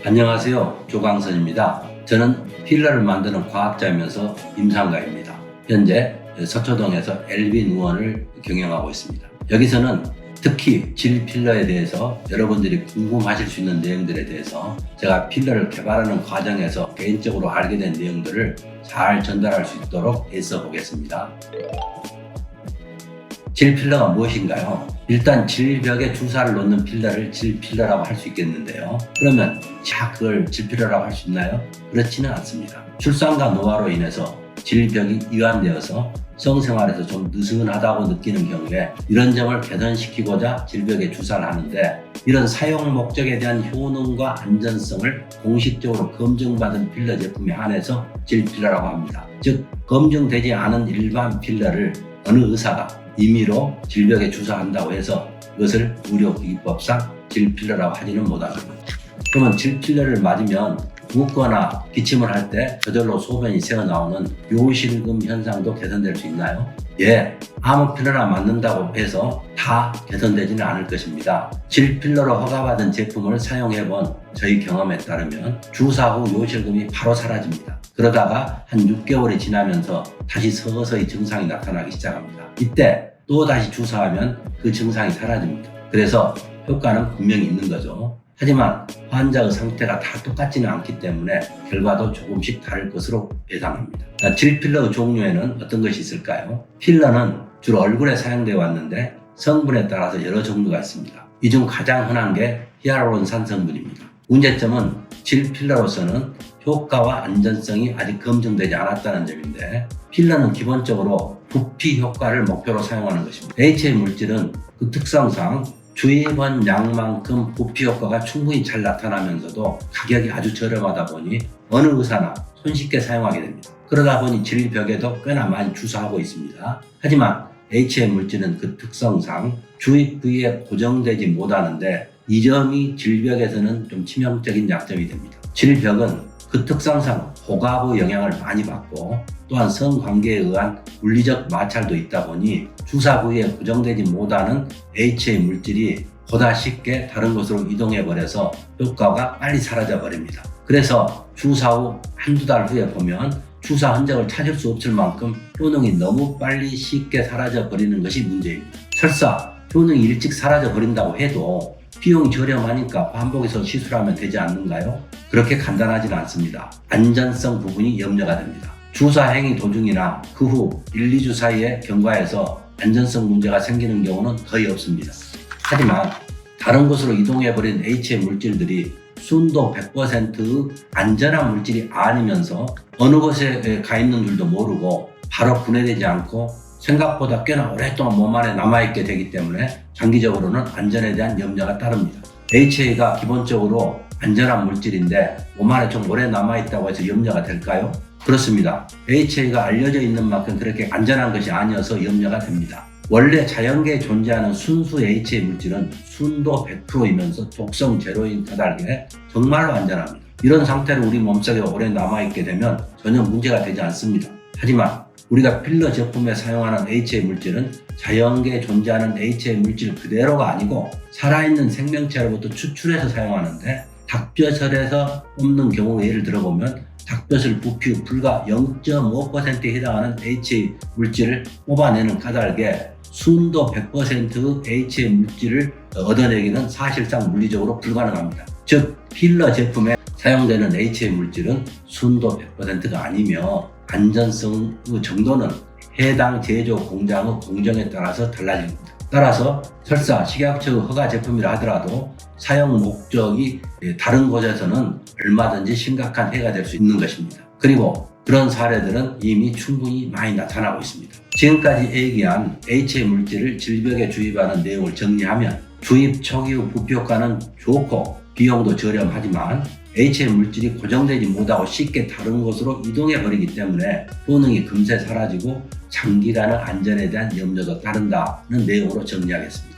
안녕하세요. 조광선입니다. 저는 필러를 만드는 과학자이면서 임상가입니다. 현재 서초동에서 LB누원을 경영하고 있습니다. 여기서는 특히 질 필러에 대해서 여러분들이 궁금하실 수 있는 내용들에 대해서 제가 필러를 개발하는 과정에서 개인적으로 알게 된 내용들을 잘 전달할 수 있도록 애써 보겠습니다. 질 필러가 무엇인가요? 일단 질벽에 주사를 놓는 필러를 질 필러라고 할 수 있겠는데요. 그러면 그걸 질 필러라고 할 수 있나요? 그렇지는 않습니다. 출산과 노화로 인해서 질벽이 이완되어서 성생활에서 좀 느슨하다고 느끼는 경우에 이런 점을 개선시키고자 질벽에 주사를 하는데, 이런 사용 목적에 대한 효능과 안전성을 공식적으로 검증받은 필러 제품에 한해서 질 필러라고 합니다. 즉, 검증되지 않은 일반 필러를 어느 의사가 임의로 질벽에 주사한다고 해서 그것을 의료기기법상 질필러라고 하지는 못합니다. 그러면 질필러를 맞으면 붓거나 기침을 할 때 저절로 소변이 새어나오는 요실금 현상도 개선될 수 있나요? 예, 아무 필러나 맞는다고 해서 다 개선되지는 않을 것입니다. 질필러로 허가받은 제품을 사용해본 저희 경험에 따르면 주사 후 요실금이 바로 사라집니다. 그러다가 한 6개월이 지나면서 다시 서서히 증상이 나타나기 시작합니다. 이때 또 다시 주사하면 그 증상이 사라집니다. 그래서 효과는 분명히 있는 거죠. 하지만 환자의 상태가 다 똑같지는 않기 때문에 결과도 조금씩 다를 것으로 예상합니다. 질필러의 종류에는 어떤 것이 있을까요? 필러는 주로 얼굴에 사용되어 왔는데 성분에 따라서 여러 종류가 있습니다. 이 중 가장 흔한 게 히알루론산 성분입니다. 문제점은 질필러로서는 효과와 안전성이 아직 검증되지 않았다는 점인데, 필러는 기본적으로 부피 효과를 목표로 사용하는 것입니다. HA 물질은 그 특성상 주입원 양만큼 부피 효과가 충분히 잘 나타나면서도 가격이 아주 저렴하다 보니 어느 의사나 손쉽게 사용하게 됩니다. 그러다 보니 질벽에도 꽤나 많이 주사하고 있습니다. 하지만 HA 물질은 그 특성상 주입 부위에 고정되지 못하는데, 이 점이 질벽에서는 좀 치명적인 약점이 됩니다. 질벽은 그 특성상 호갑의 영향을 많이 받고 또한 성관계에 의한 물리적 마찰도 있다 보니 주사 부위에 고정되지 못하는 HA 물질이 보다 쉽게 다른 곳으로 이동해 버려서 효과가 빨리 사라져 버립니다. 그래서 주사 후 한두 달 후에 보면 주사 흔적을 찾을 수 없을 만큼 효능이 너무 빨리 쉽게 사라져 버리는 것이 문제입니다. 설사 효능이 일찍 사라져 버린다고 해도 비용이 저렴하니까 반복해서 시술하면 되지 않는가요? 그렇게 간단하지는 않습니다. 안전성 부분이 염려가 됩니다. 주사 행위 도중이나 그 후 1, 2주 사이에 경과에서 안전성 문제가 생기는 경우는 거의 없습니다. 하지만 다른 곳으로 이동해버린 HA 물질들이 순도 100%의 안전한 물질이 아니면서 어느 곳에 가 있는 줄도 모르고 바로 분해되지 않고 생각보다 꽤나 오랫동안 몸 안에 남아있게 되기 때문에 장기적으로는 안전에 대한 염려가 따릅니다. HA가 기본적으로 안전한 물질인데 몸 안에 좀 오래 남아있다고 해서 염려가 될까요? 그렇습니다. HA가 알려져 있는 만큼 그렇게 안전한 것이 아니어서 염려가 됩니다. 원래 자연계에 존재하는 순수 HA 물질은 순도 100%이면서 독성 제로인 까닭에 정말로 안전합니다. 이런 상태로 우리 몸속에 오래 남아있게 되면 전혀 문제가 되지 않습니다. 하지만 우리가 필러 제품에 사용하는 HA 물질은 자연계에 존재하는 HA 물질 그대로가 아니고 살아있는 생명체로부터 추출해서 사용하는데, 닭뼈살에서 뽑는 경우 예를 들어보면 닭뼈살 부피 불과 0.5%에 해당하는 HA 물질을 뽑아내는 까닭에 순도 100%의 HA 물질을 얻어내기는 사실상 물리적으로 불가능합니다. 즉, 필러 제품에 사용되는 HA 물질은 순도 100%가 아니며 안전성 정도는 해당 제조 공장의 공정에 따라서 달라집니다. 따라서 설사 식약처의 허가 제품이라 하더라도 사용 목적이 다른 곳에서는 얼마든지 심각한 해가 될 수 있는 것입니다. 그리고 그런 사례들은 이미 충분히 많이 나타나고 있습니다. 지금까지 얘기한 HA 물질을 질벽에 주입하는 내용을 정리하면, 주입 초기의 부피 효과는 좋고 비용도 저렴하지만 HA 물질이 고정되지 못하고 쉽게 다른 곳으로 이동해 버리기 때문에 효능이 금세 사라지고 장기간의 안전에 대한 염려도 따른다는 내용으로 정리하겠습니다.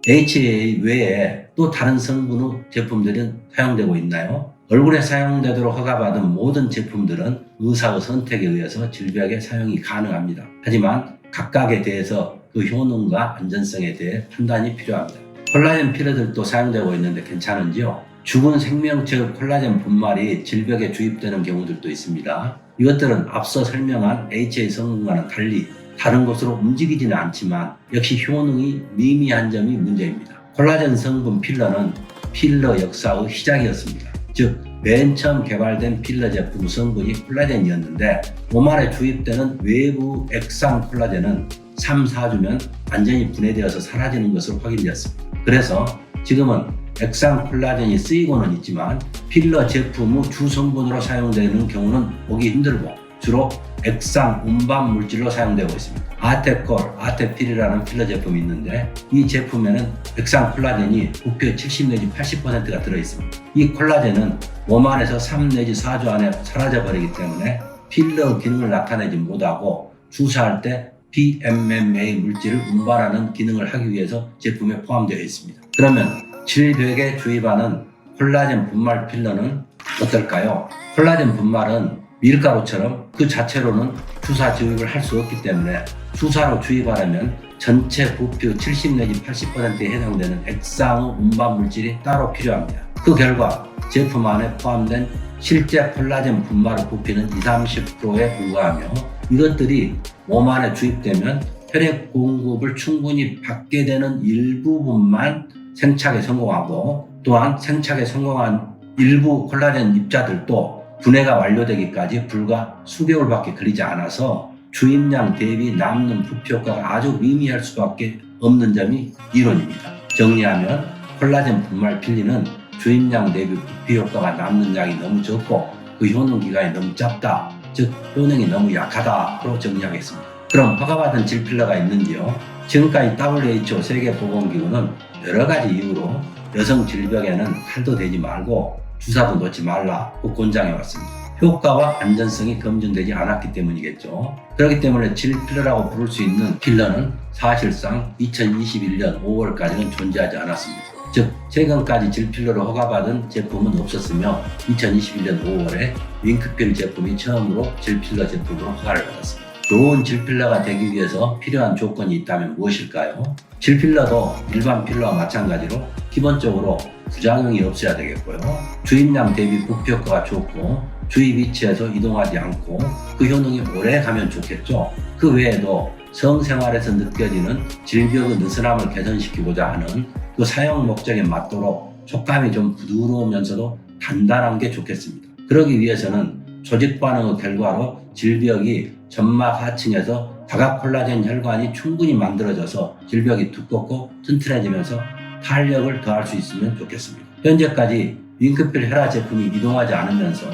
HA 외에 또 다른 성분의 제품들은 사용되고 있나요? 얼굴에 사용되도록 허가받은 모든 제품들은 의사의 선택에 의해서 질벽에 사용이 가능합니다. 하지만 각각에 대해서 그 효능과 안전성에 대해 판단이 필요합니다. 콜라겐 필러들도 사용되고 있는데 괜찮은지요? 죽은 생명체의 콜라겐 분말이 질벽에 주입되는 경우들도 있습니다. 이것들은 앞서 설명한 HA 성분과는 달리 다른 곳으로 움직이지는 않지만 역시 효능이 미미한 점이 문제입니다. 콜라겐 성분 필러는 필러 역사의 시작이었습니다. 즉, 맨 처음 개발된 필러 제품 성분이 콜라겐이었는데 몸 안에 주입되는 외부 액상 콜라겐은 3, 4주면 완전히 분해되어서 사라지는 것으로 확인되었습니다. 그래서 지금은 액상 콜라겐이 쓰이고는 있지만 필러 제품의 주성분으로 사용되는 경우는 보기 힘들고 주로 액상 운반 물질로 사용되고 있습니다. 아테콜, 아테필이라는 필러 제품이 있는데 이 제품에는 액상 콜라겐이 부피의 70 내지 80%가 들어있습니다. 이 콜라겐은 몸 안에서 3 내지 4주 안에 사라져버리기 때문에 필러 기능을 나타내지 못하고 주사할 때 PMMA 물질을 운반하는 기능을 하기 위해서 제품에 포함되어 있습니다. 그러면 질벽에 주입하는 콜라겐 분말 필러는 어떨까요? 콜라겐 분말은 밀가루처럼 그 자체로는 주사 주입을 할 수 없기 때문에 주사로 주입하려면 전체 부피의 70 내지 80%에 해당되는 액상의 운반 물질이 따로 필요합니다. 그 결과 제품 안에 포함된 실제 콜라겐 분말의 부피는 20-30%에 불과하며 이것들이 몸 안에 주입되면 혈액 공급을 충분히 받게 되는 일부분만 생착에 성공하고 또한 생착에 성공한 일부 콜라겐 입자들도 분해가 완료되기까지 불과 수개월밖에 걸리지 않아서 주입량 대비 남는 부피 효과가 아주 미미할 수밖에 없는 점이 이론입니다. 정리하면 콜라겐 분말 필리는 주입량 대비 부피 효과가 남는 양이 너무 적고 그 효능 기간이 너무 짧다, 즉 효능이 너무 약하다로 정리하겠습니다. 그럼 허가받은 질필러가 있는지요? 지금까지 WHO 세계보건기구는 여러 가지 이유로 여성 질벽에는 칼도 대지 말고 주사도 놓지 말라고 권장해 왔습니다. 효과와 안전성이 검증되지 않았기 때문이겠죠. 그렇기 때문에 질필러라고 부를 수 있는 필러는 사실상 2021년 5월까지는 존재하지 않았습니다. 즉 최근까지 질필러로 허가받은 제품은 없었으며 2021년 5월에 윙크필 제품이 처음으로 질필러 제품으로 허가를 받았습니다. 좋은 질필러가 되기 위해서 필요한 조건이 있다면 무엇일까요? 질필러도 일반 필러와 마찬가지로 기본적으로 부작용이 없어야 되겠고요. 주입량 대비 부피 효과가 좋고 주입 위치에서 이동하지 않고 그 효능이 오래 가면 좋겠죠. 그 외에도 성생활에서 느껴지는 질벽의 느슨함을 개선시키고자 하는 그 사용 목적에 맞도록 촉감이 좀 부드러우면서도 단단한 게 좋겠습니다. 그러기 위해서는 조직 반응의 결과로 질벽이 점막 하층에서 다각 콜라겐 혈관이 충분히 만들어져서 질벽이 두껍고 튼튼해지면서 탄력을 더할 수 있으면 좋겠습니다. 현재까지 윙크필 혈화 제품이 이동하지 않으면서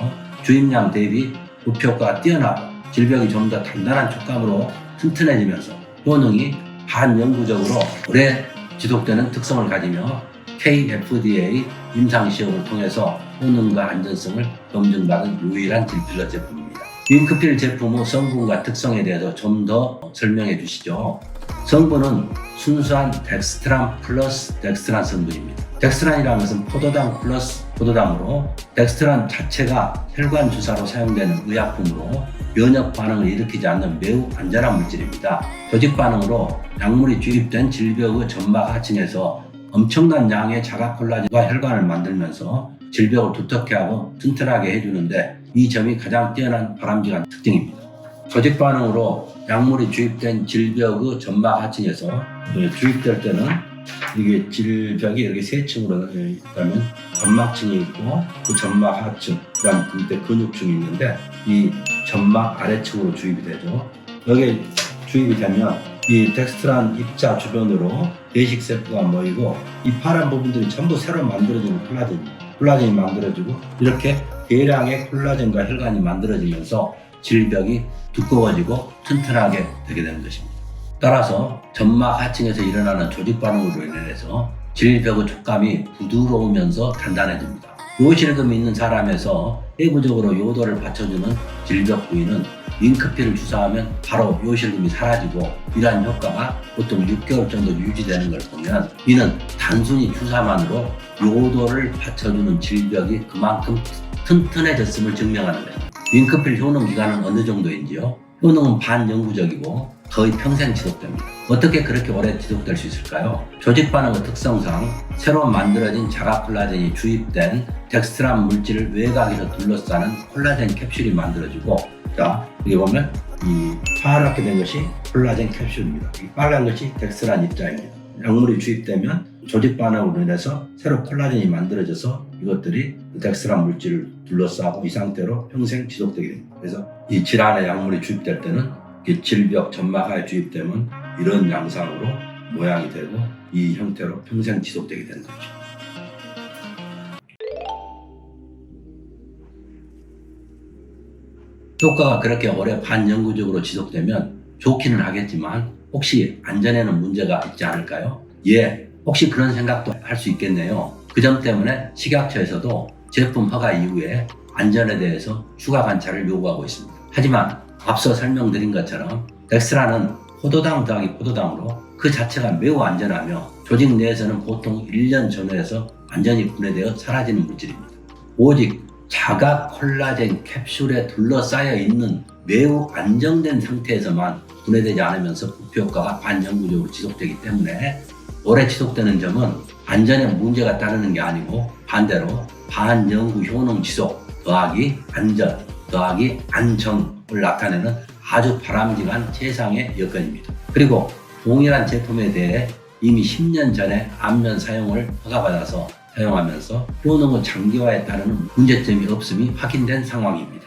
주입량 대비 부피 효과가 뛰어나고 질벽이 좀 더 단단한 촉감으로 튼튼해지면서 효능이 반영구적으로 오래 지속되는 특성을 가지며 KFDA 임상시험을 통해서 효능과 안전성을 검증받은 유일한 질필러 제품입니다. 윙크필 제품의 성분과 특성에 대해서 좀 더 설명해 주시죠. 성분은 순수한 덱스트란 플러스 덱스트란 성분입니다. 덱스트란이라는 것은 포도당 플러스 포도당으로 덱스트란 자체가 혈관 주사로 사용되는 의약품으로 면역 반응을 일으키지 않는 매우 안전한 물질입니다. 조직 반응으로 약물이 주입된 질벽의 점막 하층에서 엄청난 양의 자가 콜라겐과 혈관을 만들면서 질벽을 두텁게 하고 튼튼하게 해주는데 이 점이 가장 뛰어난 바람직한 특징입니다. 조직 반응으로 약물이 주입된 질벽의 점막 하층에서 주입될 때는 이게 질벽이 이렇게 세 층으로 있다면 점막층이 있고 그 점막 하층, 그다음 그때 근육층이 있는데 이 점막 아래층으로 주입이 되죠. 여기에 주입이 되면 이 덱스트란 입자 주변으로 대식세포가 모이고 이 파란 부분들이 전부 새로 만들어지는 콜라겐이 만들어지고 이렇게 대량의 콜라겐과 혈관이 만들어지면서 질벽이 두꺼워지고 튼튼하게 되게 되는 것입니다. 따라서 점막 하층에서 일어나는 조직 반응으로 인해서 질벽의 촉감이 부드러우면서 단단해집니다. 요실금이 있는 사람에서 내부적으로 요도를 받쳐주는 질벽 부위는 윙크필을 주사하면 바로 요실금이 사라지고 이러한 효과가 보통 6개월 정도 유지되는 걸 보면 이는 단순히 주사만으로 요도를 받쳐주는 질벽이 그만큼 튼튼해졌음을 증명하는 거예요. 윙크필 효능 기간은 어느 정도인지요? 효능은 반영구적이고 거의 평생 지속됩니다. 어떻게 그렇게 오래 지속될 수 있을까요? 조직 반응의 특성상 새로 만들어진 자가 콜라겐이 주입된 덱스트란 물질을 외곽에서 둘러싸는 콜라겐 캡슐이 만들어지고, 자, 여기 보면 이 파랗게 된 것이 콜라겐 캡슐입니다. 이 빨간 것이 덱스트란 입자입니다. 약물이 주입되면 조직 반응으로 인해서 새로 콜라겐이 만들어져서 이것들이 덱스트란 물질을 둘러싸고 이 상태로 평생 지속되게 됩니다. 그래서 이 질환의 약물이 주입될 때는 질벽 점막하에 주입되면 이런 양상으로 모양이 되고 이 형태로 평생 지속되게 되는 거죠. 효과가 그렇게 오래 반영구적으로 지속되면 좋기는 하겠지만 혹시 안전에는 문제가 있지 않을까요? 예, 혹시 그런 생각도 할 수 있겠네요. 그 점 때문에 식약처에서도 제품 허가 이후에 안전에 대해서 추가 관찰을 요구하고 있습니다. 하지만 앞서 설명드린 것처럼 덱스트란은 포도당 더하기 포도당으로 그 자체가 매우 안전하며 조직 내에서는 보통 1년 전후에서 완전히 분해되어 사라지는 물질입니다. 오직 자가 콜라겐 캡슐에 둘러싸여 있는 매우 안정된 상태에서만 분해되지 않으면서 부피 효과가 반영구적으로 지속되기 때문에 오래 지속되는 점은 안전에 문제가 따르는 게 아니고 반대로 반영구 효능 지속 더하기 안전 더하기 안정을 나타내는 아주 바람직한 최상의 여건입니다. 그리고 동일한 제품에 대해 이미 10년 전에 안면 사용을 허가받아서 사용하면서 효능의 장기화에 따르는 문제점이 없음이 확인된 상황입니다.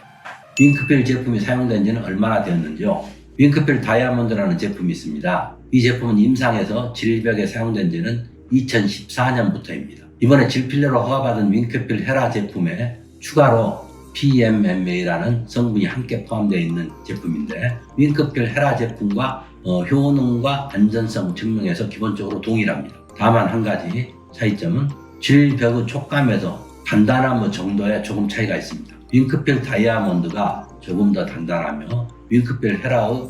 윙크필 제품이 사용된 지는 얼마나 되었는지요? 윙크필 다이아몬드라는 제품이 있습니다. 이 제품은 임상에서 질벽에 사용된 지는 2014년부터입니다. 이번에 질필러로 허가받은 윙크필 헤라 제품에 추가로 PMMA라는 성분이 함께 포함되어 있는 제품인데 윙크필 헤라 제품과 효능과 안전성 증명에서 기본적으로 동일합니다. 다만 한 가지 차이점은 질벽의 촉감에서 단단함의 정도에 조금 차이가 있습니다. 윙크필 다이아몬드가 조금 더 단단하며 윙크필 헤라와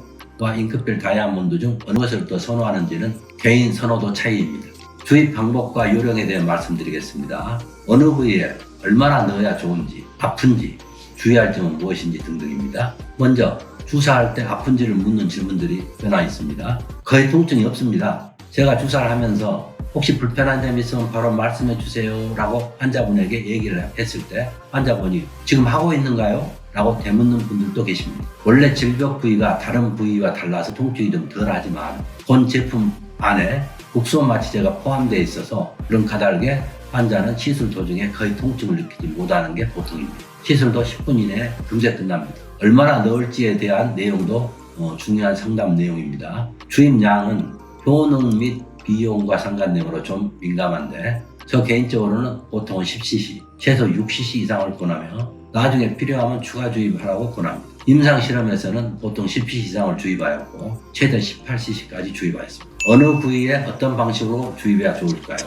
윙크필 다이아몬드 중 어느 것을 더 선호하는지는 개인 선호도 차이입니다. 주입 방법과 요령에 대해 말씀드리겠습니다. 어느 부위에 얼마나 넣어야 좋은지, 아픈지, 주의할 점은 무엇인지 등등입니다. 먼저 주사할 때 아픈지를 묻는 질문들이 많아 있습니다. 거의 통증이 없습니다. 제가 주사를 하면서 혹시 불편한 점이 있으면 바로 말씀해 주세요 라고 환자분에게 얘기를 했을 때 환자분이 지금 하고 있는가요? 라고 되묻는 분들도 계십니다. 원래 질벽 부위가 다른 부위와 달라서 통증이 좀 덜하지만 본 제품 안에 국소마취제가 포함되어 있어서 그런 까닭에 환자는 시술 도중에 거의 통증을 느끼지 못하는 게 보통입니다. 시술도 10분 이내에 금세 끝납니다. 얼마나 넣을지에 대한 내용도 중요한 상담 내용입니다. 주입량은 효능 및 비용과 상관내용으로 좀 민감한데 저 개인적으로는 보통은 10cc, 최소 6cc 이상을 권하며 나중에 필요하면 추가 주입하라고 권합니다. 임상실험에서는 보통 10cc 이상을 주입하였고 최대 18cc까지 주입하였습니다. 어느 부위에 어떤 방식으로 주입해야 좋을까요?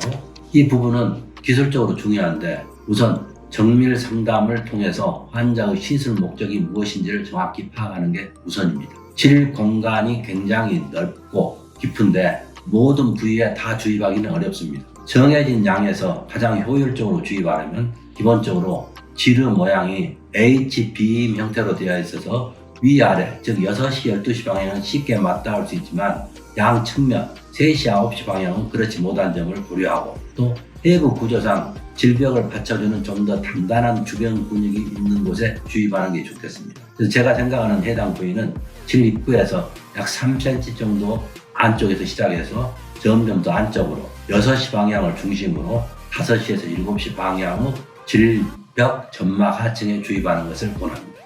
이 부분은 기술적으로 중요한데 우선 정밀 상담을 통해서 환자의 시술 목적이 무엇인지를 정확히 파악하는 게 우선입니다. 질 공간이 굉장히 넓고 깊은데 모든 부위에 다 주입하기는 어렵습니다. 정해진 양에서 가장 효율적으로 주입하려면 기본적으로 질의 모양이 Hbeam 형태로 되어 있어서 위아래 즉 6시, 12시 방향은 쉽게 맞닿을 수 있지만 양 측면 3시, 9시 방향은 그렇지 못한 점을 고려하고 또 해부 구조상 질벽을 받쳐주는 좀 더 단단한 주변 근육이 있는 곳에 주입하는 게 좋겠습니다. 그래서 제가 생각하는 해당 부위는 질 입구에서 약 3cm 정도 안쪽에서 시작해서 점점 더 안쪽으로 6시 방향을 중심으로 5시에서 7시 방향의 질벽 점막 하층에 주입하는 것을 권합니다.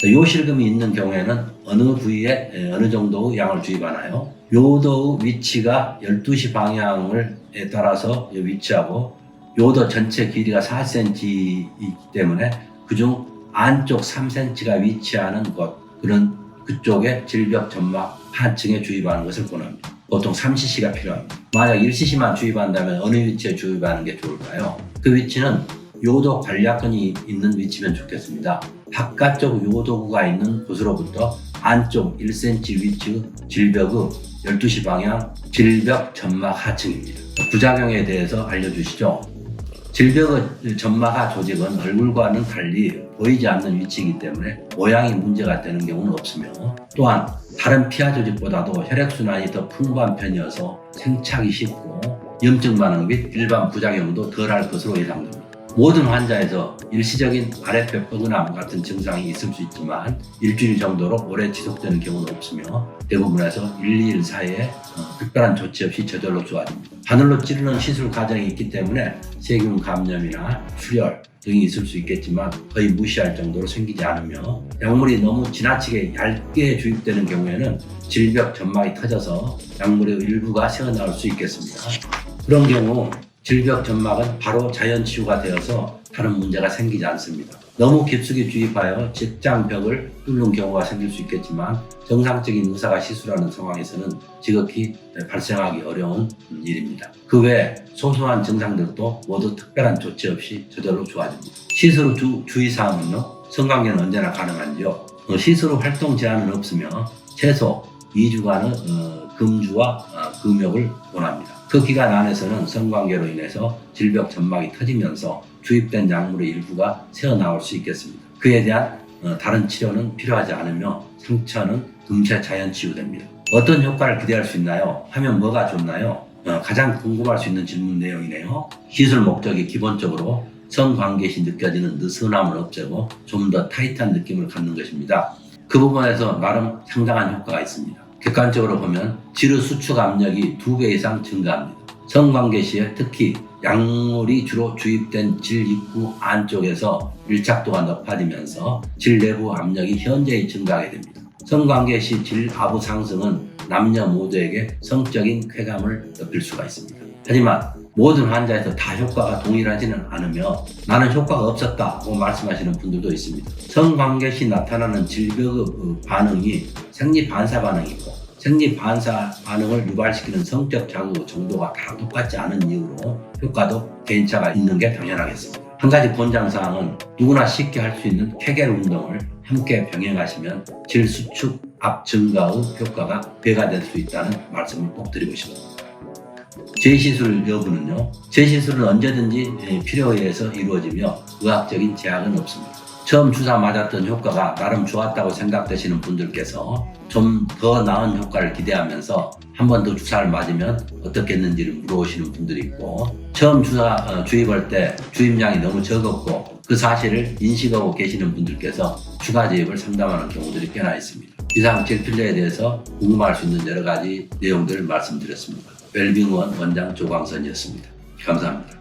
요실금이 있는 경우에는 어느 부위에 어느 정도 양을 주입하나요? 요도의 위치가 12시 방향에 따라서 위치하고 요도 전체 길이가 4cm이기 때문에 그중 안쪽 3cm가 위치하는 곳 그쪽에 질벽 점막 하층에 주입하는 것을 권합니다. 보통 3cc가 필요합니다. 만약 1cc만 주입한다면 어느 위치에 주입하는 게 좋을까요? 그 위치는 요도 관략근이 있는 위치면 좋겠습니다. 바깥쪽 요도구가 있는 곳으로부터 안쪽 1cm 위치 질벽의 12시 방향 질벽 점막 하층입니다. 부작용에 대해서 알려주시죠. 질벽의 점막하 조직은 얼굴과는 달리 보이지 않는 위치이기 때문에 모양이 문제가 되는 경우는 없으며, 또한 다른 피하 조직보다도 혈액순환이 더 풍부한 편이어서 생착이 쉽고 염증 반응 및 일반 부작용도 덜할 것으로 예상됩니다. 모든 환자에서 일시적인 아랫배 뻐근함 같은 증상이 있을 수 있지만 일주일 정도로 오래 지속되는 경우는 없으며 대부분에서 1, 2일 사이에 특별한 조치 없이 저절로 좋아집니다. 바늘로 찌르는 시술 과정이 있기 때문에 세균 감염이나 출혈 등이 있을 수 있겠지만 거의 무시할 정도로 생기지 않으며, 약물이 너무 지나치게 얇게 주입되는 경우에는 질벽 점막이 터져서 약물의 일부가 새어나올 수 있겠습니다. 그런 경우 질벽 점막은 바로 자연 치유가 되어서 다른 문제가 생기지 않습니다. 너무 깊숙이 주입하여 직장벽을 뚫는 경우가 생길 수 있겠지만 정상적인 의사가 시술하는 상황에서는 지극히 발생하기 어려운 일입니다. 그 외 소소한 증상들도 모두 특별한 조치 없이 저절로 좋아집니다. 시술 후 주의사항은요, 성관계는 언제나 가능한지요. 시술 후 활동 제한은 없으며 최소 2주간의 금주와 금욕을 원합니다. 그 기간 안에서는 성관계로 인해서 질벽 점막이 터지면서 주입된 약물의 일부가 새어나올 수 있겠습니다. 그에 대한 다른 치료는 필요하지 않으며 상처는 금세 자연 치유됩니다. 어떤 효과를 기대할 수 있나요? 하면 뭐가 좋나요? 가장 궁금할 수 있는 질문 내용이네요. 시술 목적이 기본적으로 성관계 시 느껴지는 느슨함을 없애고 좀 더 타이트한 느낌을 갖는 것입니다. 그 부분에서 나름 상당한 효과가 있습니다. 객관적으로 보면 질의 수축 압력이 2배 이상 증가합니다. 성관계 시에 특히 약물이 주로 주입된 질 입구 안쪽에서 밀착도가 높아지면서 질 내부 압력이 현저히 증가하게 됩니다. 성관계 시 질 하부 상승은 남녀 모두에게 성적인 쾌감을 느낄 수가 있습니다. 하지만 모든 환자에서 다 효과가 동일하지는 않으며 나는 효과가 없었다고 말씀하시는 분들도 있습니다. 성관계 시 나타나는 질벽의 반응이 생리반사 반응이고 생리반사 반응을 유발시키는 성적 자극 정도가 다 똑같지 않은 이유로 효과도 개인차가 있는 게 당연하겠습니다. 한 가지 권장사항은 누구나 쉽게 할 수 있는 케겔 운동을 함께 병행하시면 질 수축 압 증가의 효과가 배가 될 수 있다는 말씀을 꼭 드리고 싶습니다. 재시술 여부는요, 재시술은 언제든지 필요에 의해서 이루어지며 의학적인 제약은 없습니다. 처음 주사 맞았던 효과가 나름 좋았다고 생각되시는 분들께서 좀 더 나은 효과를 기대하면서 한 번 더 주사를 맞으면 어떻겠는지를 물어보시는 분들이 있고, 처음 주사 주입할 때 주입량이 너무 적었고 그 사실을 인식하고 계시는 분들께서 추가 주입을 상담하는 경우들이 꽤나 있습니다. 이상 질필러에 대해서 궁금할 수 있는 여러 가지 내용들을 말씀드렸습니다. 웰빙원 원장 조광선이었습니다. 감사합니다.